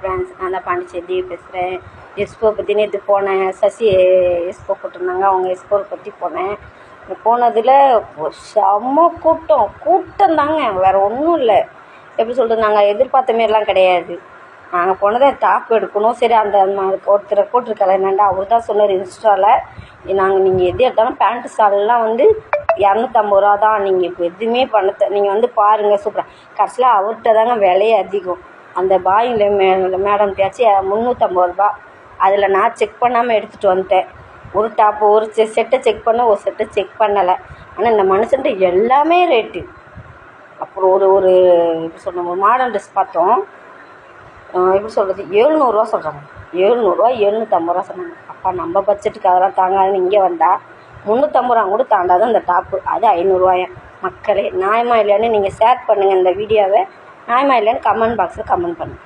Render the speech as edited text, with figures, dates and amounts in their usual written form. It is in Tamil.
ஃப்ரெண்ட்ஸ், நான் தான் பாண்டிச்சேரி பேசுகிறேன். எக்ஸ்போ பற்றி நேற்று போனேன். சசி எக்ஸ்போ போட்டிருந்தாங்க, அவங்க எக்ஸ்போ பற்றி போனேன். போனதில் செம்ம கூட்டம் தாங்க, வேறு ஒன்றும் இல்லை. எப்படி சொல்கிறது, நாங்கள் எதிர்பார்த்த மாரிலாம் கிடையாது. நாங்கள் போனதை டாப் எடுக்கணும். சரி, அந்த ஒருத்தர் போட்டிருக்காரு என்னண்டா, அவர் தான் சொன்னார் இன்ஸ்டாவில், நீங்கள் எது எடுத்தாலும் பேண்ட்டு ஷால்லாம் வந்து 250 ரூபா தான், நீங்கள் இப்போ எதுவுமே நீங்கள் வந்து பாருங்கள் சூப்பராக. கடைசியில் அவர்கிட்ட தாங்க விலையே அதிகம். அந்த பாயில் மேடம் பேச்சு 350 ரூபா. அதில் நான் செக் பண்ணாமல் எடுத்துகிட்டு வந்துட்டேன். ஒரு டாப்பு ஒரு செட்டை செக் பண்ண, ஒரு செட்டை செக் பண்ணலை. ஆனால் இந்த மனுஷன்ட்டு எல்லாமே ரேட்டு. அப்புறம் ஒரு எப்படி சொல்கிறோம், ஒரு மாடர்ன் ட்ரெஸ் பார்த்தோம். எப்படி சொல்கிறது, 700 ரூபா சொல்கிறாங்க. 700 ரூபா 750 ரூபா சொன்னாங்க. அப்பா நம்ம பட்ஜெட்டுக்கு அதெல்லாம் தாங்காதுன்னு இங்கே வந்தால் 350 ரூபா கூட தாண்டாது அந்த டாப்பு. அது 500 ரூபாயா. மக்களே, நியாயமாக இல்லையான்னு நீங்கள் ஷேர் பண்ணுங்கள் இந்த வீடியோவை. நியாயமாக இல்லைன்னு கமெண்ட் பாக்ஸில் கமெண்ட் பண்ணுங்கள்.